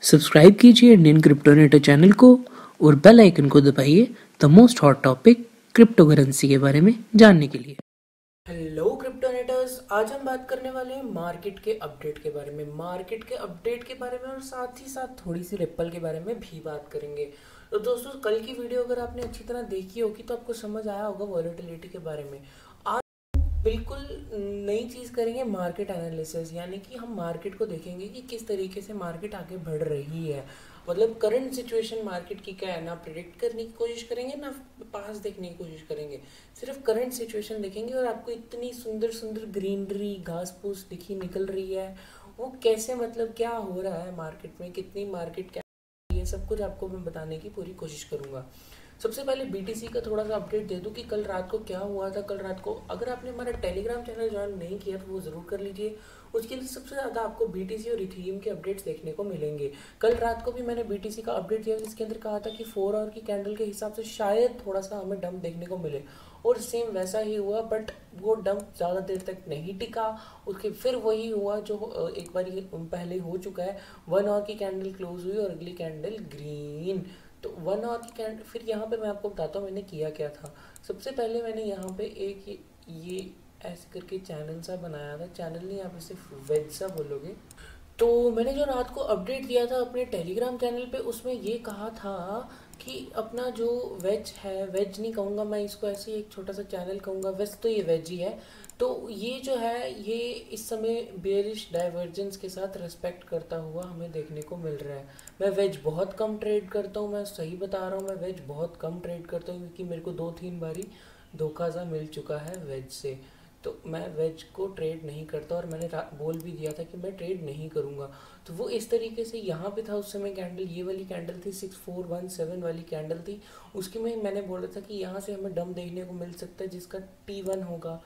Subscribe कीजिए Indian cryptonator channel को और बेल आइकन को दबाइए the most hot topic crypto currency के बारे में जानने के लिए। हेलो क्रिप्टोनेटर्स, आज हम बात करने वाले हैं मार्केट के अपडेट के बारे में और साथ ही साथ थोड़ी सी रिप्पल के बारे में भी बात करेंगे। तो दोस्तों, कल की वीडियो अगर आपने अच्छी तरह देखी होगी तो आपको समझ आया होगा वॉलेटिलिटी के बारे में। आज बिल्कुल नई चीज़ करेंगे, मार्केट एनालिसिस, यानी कि हम मार्केट को देखेंगे कि किस तरीके से मार्केट आगे बढ़ रही है। मतलब करंट सिचुएशन मार्केट की क्या है, ना प्रिडिक्ट करने की कोशिश करेंगे ना पास देखने की कोशिश करेंगे, सिर्फ करंट सिचुएशन देखेंगे। और आपको इतनी सुंदर सुंदर ग्रीनरी घास फूस दिखी निकल रही है, वो कैसे, मतलब क्या हो रहा है मार्केट में, कितनी मार्केट क्या, ये सब कुछ आपको मैं बताने की पूरी कोशिश करूँगा। सबसे पहले बीटीसी का थोड़ा सा अपडेट दे दूं कि कल रात को क्या हुआ था। कल रात को अगर आपने हमारा टेलीग्राम चैनल ज्वाइन नहीं किया तो वो ज़रूर कर लीजिए। उसके लिए सबसे ज़्यादा आपको बीटीसी और इथेरियम के अपडेट्स देखने को मिलेंगे। कल रात को भी मैंने बीटीसी का अपडेट दिया जिसके अंदर कहा था कि 4 आवर की कैंडल के हिसाब से शायद थोड़ा सा हमें डंप देखने को मिले, और सेम वैसा ही हुआ। बट वो डंप ज़्यादा देर तक नहीं टिका, उसके फिर वही हुआ जो एक बार पहले हो चुका है। 1 आवर की कैंडल क्लोज हुई और अगली कैंडल ग्रीन। तो 1 आवर की कैंडल, फिर यहाँ पे मैं आपको बताता हूँ मैंने किया क्या था। सबसे पहले मैंने यहाँ पे एक ये ऐसे करके चैनल सा बनाया था। चैनल नहीं, आप इसे वेज सा बोलोगे। तो मैंने जो रात को अपडेट दिया था अपने टेलीग्राम चैनल पे, उसमें ये कहा था कि अपना जो वेज है, वेज नहीं कहूँगा मैं इसको, ऐसे ही एक छोटा सा चैनल कहूँगा, वैसे तो ये वेज ही है। तो ये जो है ये इस समय बेरिश डाइवर्जेंस के साथ रेस्पेक्ट करता हुआ हमें देखने को मिल रहा है। मैं वेज बहुत कम ट्रेड करता हूँ, मैं सही बता रहा हूँ, मैं वेज बहुत कम ट्रेड करता हूँ क्योंकि मेरे को 2-3 बारी धोखा सा मिल चुका है वेज से। तो मैं वेज को ट्रेड नहीं करता, और मैंने बोल भी दिया था कि मैं ट्रेड नहीं करूँगा। तो वो इस तरीके से यहाँ पे था उस समय कैंडल, ये वाली कैंडल थी 6417 वाली कैंडल थी। उसकी में मैंने बोला था कि यहाँ से हमें डम देखने को मिल सकता है जिसका T1 होगा,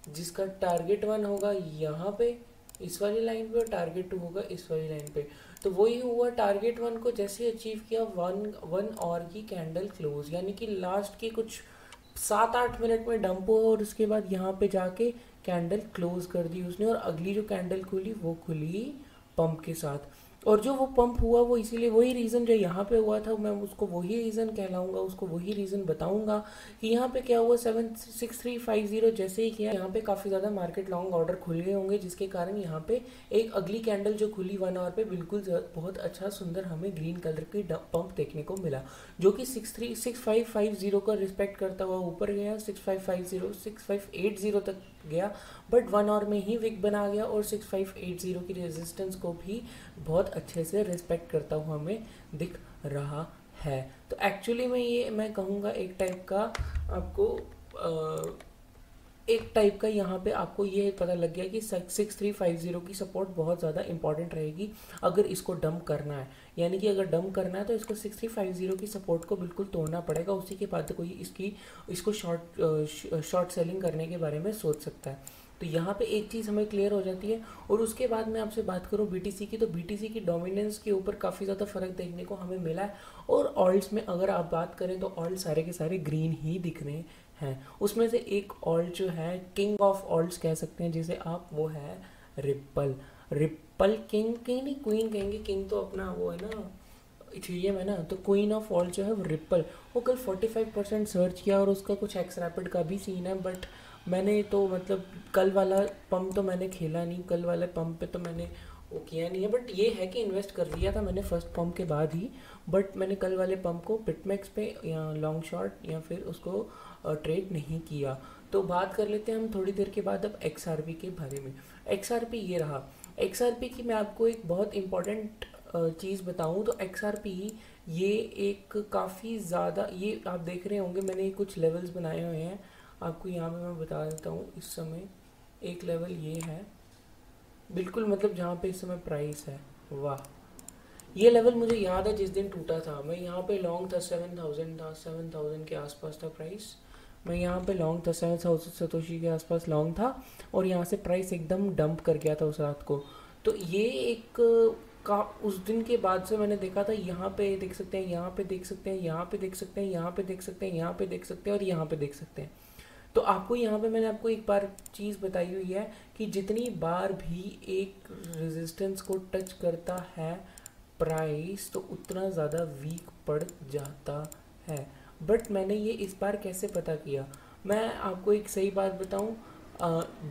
जिसका टारगेट 1 होगा यहाँ पे इस वाली लाइन पे, और टारगेट 2 होगा इस वाली लाइन पे। तो वही हुआ, टारगेट 1 को जैसे ही अचीव किया, 1 और की कैंडल क्लोज, यानी कि लास्ट के कुछ 7-8 मिनट में डंप हुआ, और उसके बाद यहाँ पे जाके कैंडल क्लोज कर दी उसने, और अगली जो कैंडल खुली वो खुली पंप के साथ। और जो वो पंप हुआ वो इसीलिए, वही रीज़न जो यहाँ पे हुआ था, मैं उसको वही रीज़न कहलाऊंगा, उसको वही रीज़न बताऊंगा कि यहाँ पे क्या हुआ। 76350 जैसे ही किया, यहाँ पे काफ़ी ज़्यादा मार्केट लॉन्ग ऑर्डर खुल गए होंगे, जिसके कारण यहाँ पे एक अगली कैंडल जो खुली 1 आवर पे, बिल्कुल बहुत अच्छा सुंदर हमें ग्रीन कलर की पंप देखने को मिला, जो कि 6550 का रिस्पेक्ट करता हुआ ऊपर गया, 6550 6580 तक गया। बट 1 आवर में ही विक बना गया, और 6580 की रेजिस्टेंस को भी बहुत अच्छे से रिस्पेक्ट करता हुआ हमें दिख रहा है। तो एक्चुअली में ये मैं कहूँगा एक टाइप का आपको एक टाइप का यहाँ पे आपको ये पता लग गया कि 6350 की सपोर्ट बहुत ज़्यादा इंपॉर्टेंट रहेगी अगर इसको डंप करना है। यानी कि अगर डंप करना है तो इसको 6350 की सपोर्ट को बिल्कुल तोड़ना पड़ेगा, उसी के बाद कोई इसको शॉर्ट सेलिंग करने के बारे में सोच सकता है। तो यहाँ पे एक चीज़ हमें क्लियर हो जाती है। और उसके बाद मैं आपसे बात करूँ बीटीसी की, तो बीटीसी की डोमिनेंस के ऊपर काफ़ी ज़्यादा फर्क देखने को हमें मिला है। और ऑल्ट्स में अगर आप बात करें तो ऑल्ट सारे के सारे ग्रीन ही दिख रहे हैं। उसमें से एक ऑल्ट जो है, किंग ऑफ ऑल्ट्स कह सकते हैं जिसे आप, वो है रिप्पल। रिप्पल किंग नहीं, क्वीन कहेंगे, किंग तो अपना वो है ना, इथेरियम है ना। तो क्वीन ऑफ ऑल्ट जो है वो रिप्पल, वो कल 45% सर्च किया, और उसका कुछ एक्स रैपिड का भी सीन है। बट मैंने तो मतलब कल वाला पंप तो मैंने खेला नहीं, कल वाले पंप पे तो मैंने वो किया नहीं है। बट ये है कि इन्वेस्ट कर दिया था मैंने फर्स्ट पंप के बाद ही। बट मैंने कल वाले पंप को बिटमैक्स पे या लॉन्ग शॉर्ट या फिर उसको ट्रेड नहीं किया। तो बात कर लेते हैं हम थोड़ी देर के बाद अब XRP के बारे में। XRP ये रहा। XRP की मैं आपको एक बहुत इंपॉर्टेंट चीज़ बताऊं तो XRP ये एक काफ़ी ज़्यादा, ये आप देख रहे होंगे मैंने कुछ लेवल्स बनाए हुए हैं, आपको यहाँ पे मैं बता देता हूँ। इस समय एक लेवल ये है बिल्कुल, मतलब जहाँ पे इस समय प्राइस है, वाह, ये लेवल मुझे याद है जिस दिन टूटा था। मैं यहाँ पे लॉन्ग था, 7000 था, 7000 के आसपास था प्राइस। मैं यहाँ पे लॉन्ग था, 7000 सतोशी के आसपास लॉन्ग था, और यहाँ से प्राइस एकदम डंप कर गया था उस रात को। तो ये एक का उस दिन के बाद से मैंने देखा था, यहाँ पे देख सकते हैं, यहाँ पे देख सकते हैं, यहाँ पे देख सकते हैं, यहाँ पे देख सकते हैं, यहाँ पे देख सकते हैं, और यहाँ पे देख सकते हैं। तो आपको यहाँ पे मैंने आपको एक बार चीज़ बताई हुई है कि जितनी बार भी एक रेजिस्टेंस को टच करता है प्राइस तो उतना ज़्यादा वीक पड़ जाता है। बट मैंने ये इस बार कैसे पता किया, मैं आपको एक सही बात बताऊं,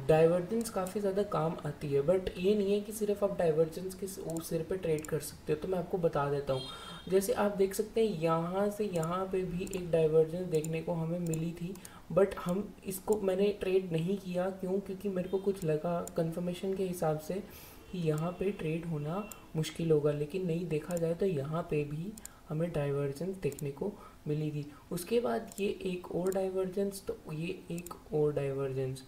डाइवर्जेंस काफ़ी ज़्यादा काम आती है, बट ये नहीं है कि सिर्फ आप डाइवर्जेंस के सिर पे ट्रेड कर सकते हो। तो मैं आपको बता देता हूँ, जैसे आप देख सकते हैं यहाँ से यहाँ पे भी एक डाइवर्जेंस देखने को हमें मिली थी, बट हम इसको मैंने ट्रेड नहीं किया। क्यों? क्योंकि मेरे को कुछ लगा कंफर्मेशन के हिसाब से कि यहाँ पे ट्रेड होना मुश्किल होगा, लेकिन नहीं, देखा जाए तो यहाँ पे भी हमें डाइवर्जेंस देखने को मिली थी। उसके बाद ये एक और डाइवर्जेंस, तो ये एक और डाइवर्जेंस,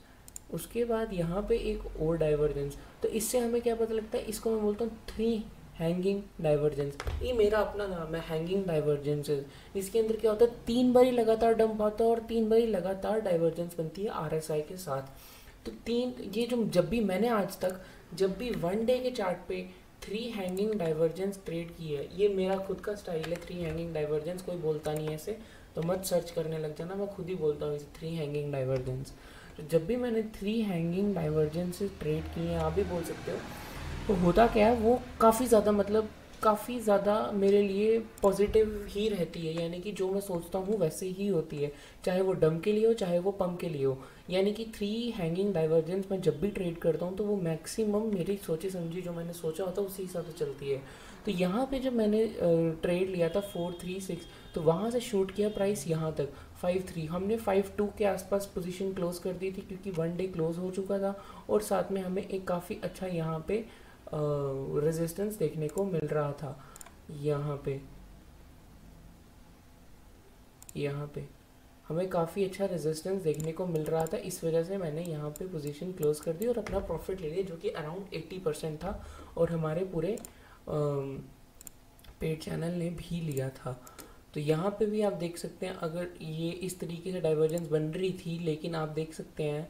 उसके बाद यहाँ पे एक और डाइवर्जेंस। तो इससे हमें क्या पता लगता है, इसको मैं बोलता हूँ 3 हैंगिंग डाइवर्जेंस। ये मेरा अपना नाम है, हैंगिंग डाइवर्जेंसेस। इसके अंदर क्या होता है, 3 बारी लगातार डंप आता है और 3 बारी लगातार डाइवर्जेंस बनती है RSI के साथ। तो 3 ये जो जब भी मैंने आज तक जब भी 1 डे के चार्ट पे 3 हैंगिंग डाइवर्जेंस ट्रेड की है, ये मेरा खुद का स्टाइल है 3 हैंगिंग डाइवर्जेंस, कोई बोलता नहीं है ऐसे, तो मत सर्च करने लग जाना, मैं खुद ही बोलता हूँ इसे 3 हैंगिंग डाइवर्जेंस। तो जब भी मैंने 3 हैंगिंग डाइवर्जेंस ट्रेड किए हैं, आप भी बोल सकते हो, तो होता क्या है, वो काफ़ी ज़्यादा मतलब काफ़ी ज़्यादा मेरे लिए पॉजिटिव ही रहती है। यानी कि जो मैं सोचता हूँ वैसे ही होती है, चाहे वो डम के लिए हो चाहे वो पम्प के लिए हो। यानी कि 3 हैंगिंग डाइवर्जेंस मैं जब भी ट्रेड करता हूँ तो वो मैक्सिमम मेरी सोची समझी जो मैंने सोचा होता है उसी हिसाब से चलती है। तो यहाँ पे जब मैंने ट्रेड लिया था 436, तो वहाँ से शूट किया प्राइस यहाँ तक 53, हमने 52 के आसपास पोजीशन क्लोज कर दी थी, क्योंकि 1 डे क्लोज हो चुका था और साथ में हमें एक काफ़ी अच्छा यहाँ पे रेजिस्टेंस देखने को मिल रहा था। यहाँ पे हमें काफ़ी अच्छा रेजिस्टेंस देखने को मिल रहा था, इस वजह से मैंने यहाँ पे पोजीशन क्लोज कर दी और अपना प्रॉफिट ले लिया, जो कि अराउंड 80% था और हमारे पूरे पेड चैनल ने भी लिया था। तो यहाँ पे भी आप देख सकते हैं, अगर ये इस तरीके से डाइवर्जेंस बन रही थी, लेकिन आप देख सकते हैं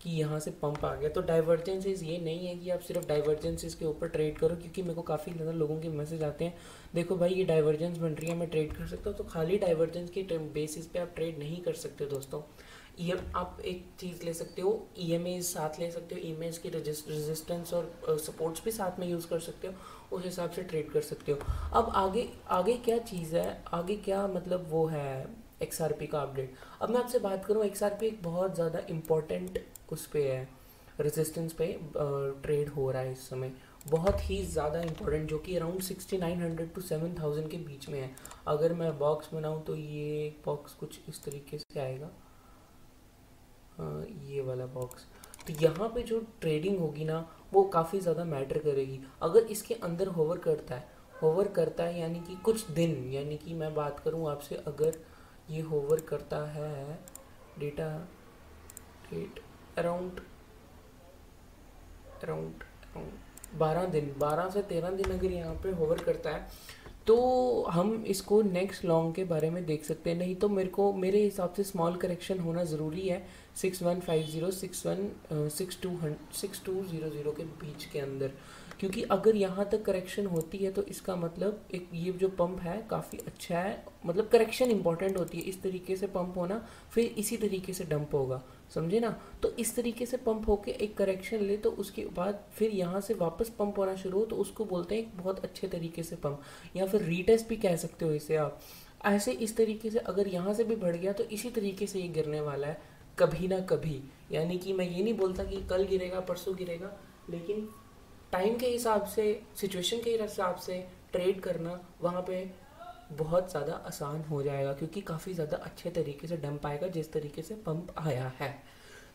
कि यहाँ से पंप आ गया। तो डाइवर्जेंसेस ये नहीं है कि आप सिर्फ डाइवर्जेंसेस के ऊपर ट्रेड करो, क्योंकि मेरे को काफ़ी ज़्यादा लोगों के मैसेज आते हैं, देखो भाई ये डाइवर्जेंस बन रही है, मैं ट्रेड कर सकता हूँ। तो खाली डाइवर्जेंस के बेसिस पे आप ट्रेड नहीं कर सकते दोस्तों। आप एक चीज़ ले सकते हो, EMAs साथ ले सकते हो, EMAs की रेजिस्टेंस और सपोर्ट्स भी साथ में यूज़ कर सकते हो, उस हिसाब से ट्रेड कर सकते हो। अब आगे आगे क्या चीज़ है, आगे क्या मतलब वो है XRP का अपडेट। अब मैं आपसे बात करूँ, XRP एक बहुत ज़्यादा इम्पोर्टेंट उस पे है, रेजिस्टेंस पे ट्रेड हो रहा है इस समय, बहुत ही ज़्यादा इम्पोर्टेंट, जो कि अराउंड 6900 to 7000 के बीच में है। अगर मैं बॉक्स बनाऊँ तो ये बॉक्स कुछ इस तरीके से आएगा, ये वाला बॉक्स। तो यहाँ पे जो ट्रेडिंग होगी ना, वो काफ़ी ज़्यादा मैटर करेगी। अगर इसके अंदर होवर करता है यानी कि कुछ दिन, यानी कि मैं बात करूँ आपसे, अगर ये होवर करता है डेटा रेट अराउंड 12 से 13 दिन अगर यहाँ पे होवर करता है, तो हम इसको नेक्स्ट लॉन्ग के बारे में देख सकते हैं। नहीं तो मेरे हिसाब से स्मॉल करेक्शन होना ज़रूरी है 6150 6200 के बीच के अंदर, क्योंकि अगर यहाँ तक करेक्शन होती है तो इसका मतलब एक ये जो पंप है काफ़ी अच्छा है। मतलब करेक्शन इंपॉर्टेंट होती है, इस तरीके से पंप होना, फिर इसी तरीके से डंप होगा, समझे ना। तो इस तरीके से पंप होके एक करेक्शन ले, तो उसके बाद फिर यहाँ से वापस पंप होना शुरू हो, तो उसको बोलते हैं एक बहुत अच्छे तरीके से पंप, या फिर रीटेस्ट भी कह सकते हो इसे आप। ऐसे इस तरीके से अगर यहाँ से भी बढ़ गया तो इसी तरीके से ये गिरने वाला है कभी ना कभी। यानी कि मैं ये नहीं बोलता कि कल गिरेगा परसों गिरेगा, लेकिन टाइम के हिसाब से, सिचुएशन के हिसाब से ट्रेड करना वहाँ पे बहुत ज़्यादा आसान हो जाएगा, क्योंकि काफ़ी ज़्यादा अच्छे तरीके से डंप आएगा जिस तरीके से पंप आया है।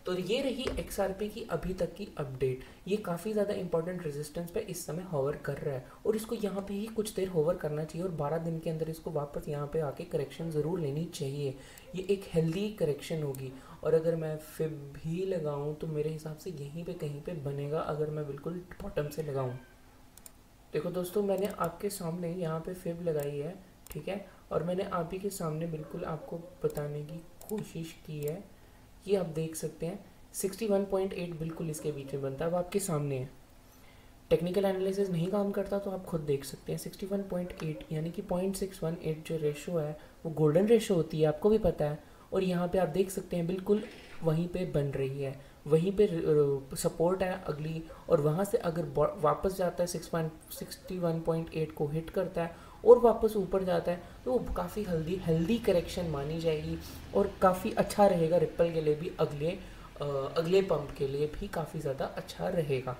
तो ये रही XRP की अभी तक की अपडेट। ये काफ़ी ज़्यादा इंपॉर्टेंट रेजिस्टेंस पे इस समय होवर कर रहा है और इसको यहाँ पे ही कुछ देर होवर करना चाहिए और 12 दिन के अंदर इसको वापस यहाँ पे आके करेक्शन ज़रूर लेनी चाहिए। ये एक हेल्दी करेक्शन होगी। और अगर मैं फिब भी लगाऊँ तो मेरे हिसाब से यहीं पे कहीं पे बनेगा, अगर मैं बिल्कुल बॉटम से लगाऊँ। देखो दोस्तों, मैंने आपके सामने यहाँ पे फिब लगाई है, ठीक है, और मैंने आप ही के सामने बिल्कुल आपको बताने की कोशिश की है। ये आप देख सकते हैं 61.8 बिल्कुल इसके बीच में बनता है, अब आपके सामने है। टेक्निकल एनालिसिस नहीं काम करता तो आप खुद देख सकते हैं 61.8 यानी कि 0.618 जो रेशो है वो गोल्डन रेशो होती है, आपको भी पता है। और यहाँ पे आप देख सकते हैं बिल्कुल वहीं पे बन रही है वहीं पे सपोर्ट है अगली, और वहाँ से अगर वापस जाता है 61.8 को हिट करता है और वापस ऊपर जाता है तो वो काफ़ी हेल्दी करेक्शन मानी जाएगी और काफ़ी अच्छा रहेगा रिप्पल के लिए भी, अगले पंप के लिए भी काफ़ी ज़्यादा अच्छा रहेगा।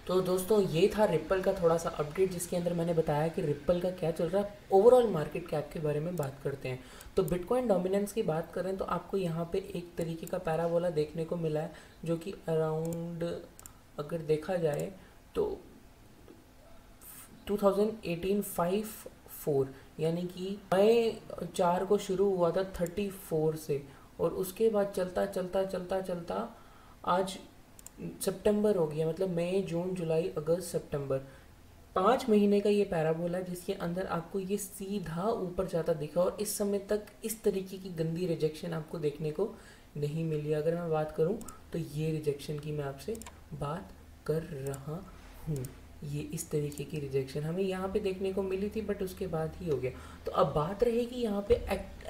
तो दोस्तों ये था रिप्पल का थोड़ा सा अपडेट, जिसके अंदर मैंने बताया कि रिप्पल का क्या चल रहा है। ओवरऑल मार्केट कैप के बारे में बात करते हैं। तो बिटकॉइन डोमिनेंस की बात करें तो आपको यहाँ पे एक तरीके का पैराबोला देखने को मिला है, जो कि अराउंड अगर देखा जाए तो 2018-5-4 यानी कि मई 4 को शुरू हुआ था 34 से, और उसके बाद चलता चलता चलता चलता आज सितंबर हो गया, मतलब मई जून जुलाई अगस्त सितंबर, 5 महीने का ये पैराबोला है, जिसके अंदर आपको ये सीधा ऊपर जाता दिखा और इस समय तक इस तरीके की गंदी रिजेक्शन आपको देखने को नहीं मिली। अगर मैं बात करूं तो ये रिजेक्शन की मैं आपसे बात कर रहा हूँ, ये इस तरीके की रिजेक्शन हमें यहाँ पे देखने को मिली थी, बट उसके बाद ही हो गया। तो अब बात रहेगी यहाँ पे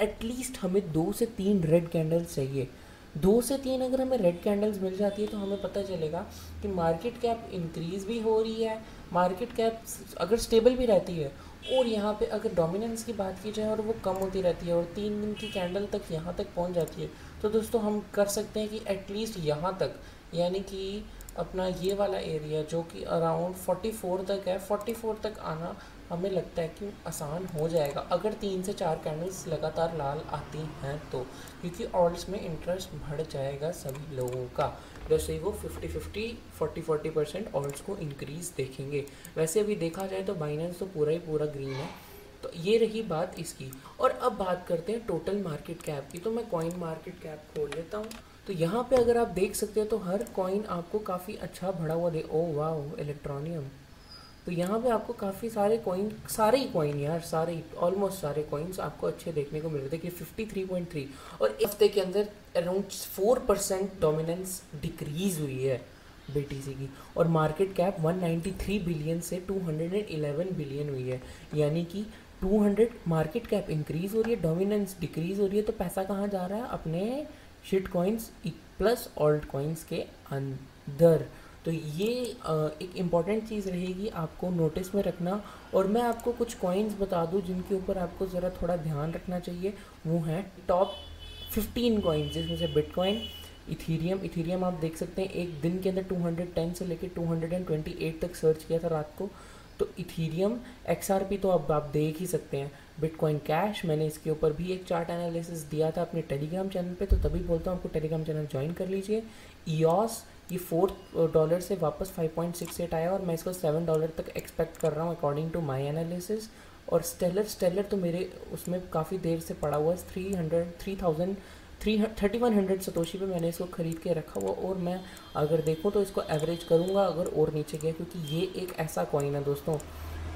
एटलीस्ट हमें 2 से 3 रेड कैंडल्स चाहिए। 2 से 3 अगर हमें रेड कैंडल्स मिल जाती है तो हमें पता चलेगा कि मार्केट कैप इंक्रीज़ भी हो रही है, मार्केट कैप अगर स्टेबल भी रहती है, और यहाँ पे अगर डोमिनेंस की बात की जाए और वो कम होती रहती है और 3 दिन की कैंडल तक यहाँ तक पहुँच जाती है, तो दोस्तों हम कर सकते हैं कि एटलीस्ट यहाँ तक, यानी कि अपना ये वाला एरिया जो कि अराउंड 44 तक है, 44 तक आना हमें लगता है कि आसान हो जाएगा अगर 3 से 4 कैंडल्स लगातार लाल आती हैं तो, क्योंकि ऑल्ट्स में इंटरेस्ट बढ़ जाएगा सभी लोगों का। जैसे ही वो 50-50 40% ऑल्ट्स को इंक्रीज़ देखेंगे। वैसे अभी देखा जाए तो बाइनेंस तो पूरा ही पूरा ग्रीन है। तो ये रही बात इसकी। और अब बात करते हैं टोटल मार्केट कैप की। तो मैं कॉइन मार्केट कैप खोल लेता हूँ। तो यहाँ पे अगर आप देख सकते हो तो हर कॉइन आपको काफ़ी अच्छा बढ़ा हुआ दे। ओ वाह, इलेक्ट्रॉनियम। तो यहाँ पे आपको काफ़ी सारे कॉइन, सारे ही कॉइन यार, सारे ऑलमोस्ट सारे कॉइन्स आपको अच्छे देखने को मिल रहे थे कि 53.3, और इस हफ्ते के अंदर अराउंड 4% डोमिनेंस डिक्रीज़ हुई है BTC की, और मार्केट कैप 193 बिलियन से 211 बिलियन हुई है। यानी कि 200 मार्केट कैप इंक्रीज़ हो रही है, डोमिनेंस डिक्रीज़ हो रही है, तो पैसा कहाँ जा रहा है? अपने shit coins plus alt coins के अंदर। तो ये एक इम्पॉर्टेंट चीज़ रहेगी आपको नोटिस में रखना। और मैं आपको कुछ कॉइन्स बता दूं जिनके ऊपर आपको ज़रा थोड़ा ध्यान रखना चाहिए। वो हैं टॉप 15 कॉइन्स, जिसमें से बिटकॉइन, इथीरियम आप देख सकते हैं एक दिन के अंदर 210 से लेकर 228 तक सर्च किया था रात को। तो इथीरियम, XRP तो अब आप देख ही सकते हैं। बिटकॉइन कैश, मैंने इसके ऊपर भी एक चार्ट एनालिसिस दिया था अपने टेलीग्राम चैनल पे, तो तभी बोलता हूँ आपको टेलीग्राम चैनल ज्वाइन कर लीजिए। EOS, ये $4 से वापस 5.68 आया और मैं इसको $7 तक एक्सपेक्ट कर रहा हूँ अकॉर्डिंग टू माई एनालिसिस। और स्टेलर तो मेरे उसमें काफ़ी देर से पड़ा हुआ है, 3100 सतोशी पे मैंने इसको ख़रीद के रखा हुआ, और मैं अगर देखूँ तो इसको एवरेज करूँगा अगर और नीचे गया, क्योंकि ये एक ऐसा कॉइन है दोस्तों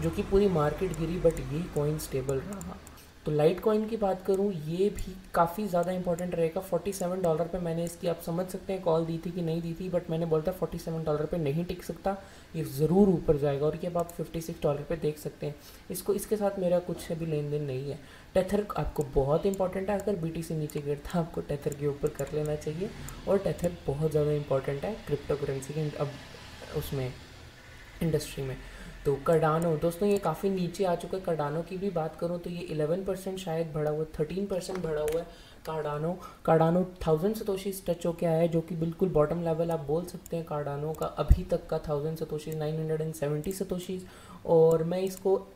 जो कि पूरी मार्केट गिरी बट ये कॉइन स्टेबल रहा। तो लाइट कॉइन की बात करूँ, ये भी काफ़ी ज़्यादा इंपॉर्टेंट रहेगा। $47 पे मैंने इसकी, आप समझ सकते हैं कॉल दी थी कि नहीं दी थी, बट मैंने बोलता $47 पे नहीं टिक सकता, ये ज़रूर ऊपर जाएगा। और ये अब आप $56 पे देख सकते हैं इसको। इसके साथ मेरा कुछ भी लेन देन नहीं है। टेथर आपको बहुत इंपॉर्टेंट है, अगर BTC नीचे गिरता आपको टेथर के ऊपर कर लेना चाहिए, और टेथर बहुत ज़्यादा इंपॉर्टेंट है क्रिप्टो करेंसी के अब उसमें इंडस्ट्री में। तो कार्डानो दोस्तों ये काफ़ी नीचे आ चुका है। कार्डानो की भी बात करूँ तो ये 11% शायद बढ़ा हुआ है, 13% बढ़ा हुआ है कार्डानो 1000 सतोशीज टच होके आया है, जो कि बिल्कुल बॉटम लेवल आप बोल सकते हैं कार्डानो का अभी तक का 1000 सतोशीज, 970 सतोशीज। और मैं इसको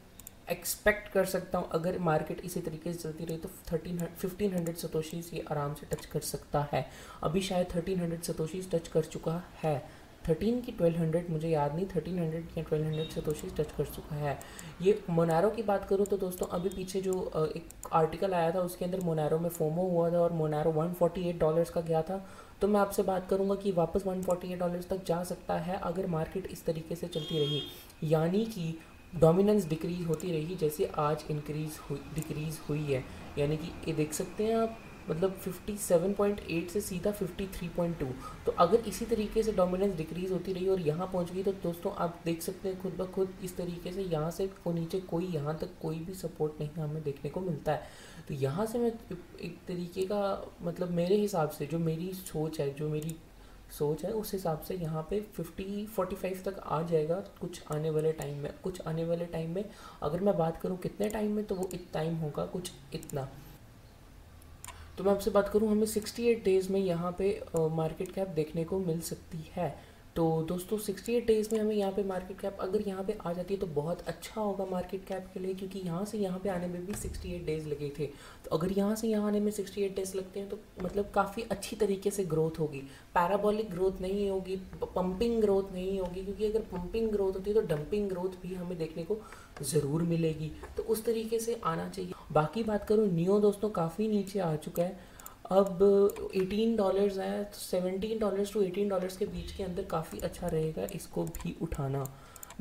एक्सपेक्ट कर सकता हूँ अगर मार्केट इसी तरीके से चलती रही तो 1500 सतोशीज ये आराम से टच कर सकता है। अभी शायद 1300 सतोशीज टच कर चुका है, 13 की 1200 मुझे याद नहीं, 1300 या 1200 सतोशीज टच कर चुका है। ये मोनारो की बात करूँ तो दोस्तों अभी पीछे जो एक आर्टिकल आया था उसके अंदर मोनारो में फोमो हुआ था और मोनारो $148 का गया था। तो मैं आपसे बात करूँगा कि वापस $148 तक जा सकता है अगर मार्केट इस तरीके से चलती रही, यानी कि डोमिनेंस डिक्रीज होती रही जैसे आज डिक्रीज़ हुई है। यानी कि ये देख सकते हैं आप मतलब 57.8 से सीधा 53.2। तो अगर इसी तरीके से डोमिनेंस डिक्रीज़ होती रही और यहाँ पहुँच गई तो दोस्तों आप देख सकते हैं खुद ब खुद इस तरीके से यहाँ से वो नीचे कोई यहाँ तक कोई भी सपोर्ट नहीं हमें देखने को मिलता है। तो यहाँ से मैं एक तरीके का मतलब मेरे हिसाब से जो मेरी सोच है, जो मेरी सोच है उस हिसाब से यहाँ पे 45 तक आ जाएगा कुछ आने वाले टाइम में। कुछ आने वाले टाइम में अगर मैं बात करूँ कितने टाइम में, तो वो टाइम होगा कुछ इतना। तो मैं आपसे बात करूँ हमें 68 डेज़ में यहाँ पे मार्केट कैप देखने को मिल सकती है। तो दोस्तों 68 डेज़ में हमें यहाँ पे मार्केट कैप अगर यहाँ पे आ जाती है तो बहुत अच्छा होगा मार्केट कैप के लिए, क्योंकि यहाँ से यहाँ पे आने में भी 68 डेज़ लगे थे। तो अगर यहाँ से यहाँ आने में 68 डेज़ लगते हैं तो मतलब काफ़ी अच्छी तरीके से ग्रोथ होगी। पैराबोलिक ग्रोथ नहीं होगी, पंपिंग ग्रोथ नहीं होगी, क्योंकि अगर पंपिंग ग्रोथ होती है तो डंपिंग ग्रोथ भी हमें देखने को ज़रूर मिलेगी। तो उस तरीके से आना चाहिए। बाकी बात करूँ नियो दोस्तों काफ़ी नीचे आ चुका है, अब $18 है, तो $17 to $18 के बीच के अंदर काफ़ी अच्छा रहेगा इसको भी उठाना।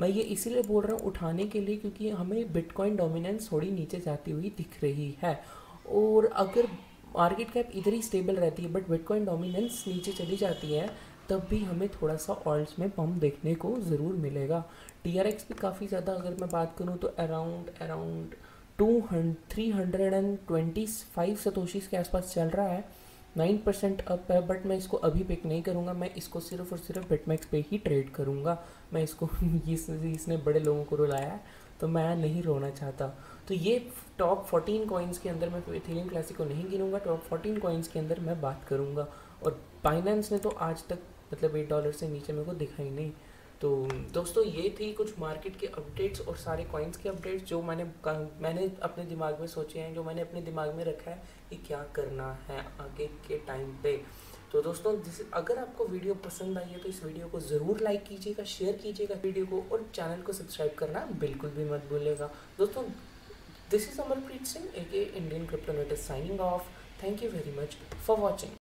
मैं ये इसीलिए बोल रहा हूँ उठाने के लिए क्योंकि हमें बिटकॉइन डोमिनेंस थोड़ी नीचे जाती हुई दिख रही है, और अगर मार्केट कैप इधर ही स्टेबल रहती है बट बिटकॉइन डोमिनेंस नीचे चली जाती है तब भी हमें थोड़ा सा ऑल्ट्स में पंप देखने को ज़रूर मिलेगा। TRX भी काफ़ी ज़्यादा अगर मैं बात करूँ तो अराउंड 325 सतोशीज़ के आसपास चल रहा है। 9% अप है, बट मैं इसको अभी पिक नहीं करूँगा। मैं इसको सिर्फ और सिर्फ बिटमैक्स पे ही ट्रेड करूँगा। मैं इसको इसने बड़े लोगों को रुलाया है तो मैं नहीं रोना चाहता। तो ये टॉप 14 कॉइन्स के अंदर मैं इथेरियम क्लासिक को नहीं गिनूंगा, टॉप 14 कॉइन्स के अंदर मैं बात करूँगा। और बाइनेंस ने तो आज तक मतलब $8 से नीचे मेरे को दिखा ही नहीं। तो दोस्तों ये थी कुछ मार्केट के अपडेट्स और सारे कॉइन्स के अपडेट्स जो मैंने अपने दिमाग में सोचे हैं, जो मैंने अपने दिमाग में रखा है कि क्या करना है आगे के टाइम पे। तो दोस्तों अगर आपको वीडियो पसंद आई है तो इस वीडियो को ज़रूर लाइक कीजिएगा, शेयर कीजिएगा वीडियो को, और चैनल को सब्सक्राइब करना बिल्कुल भी मत भूलिएगा। दोस्तों this is Amarpreet Singh AK Indian cryptonator signing off. Thank you very much for watching.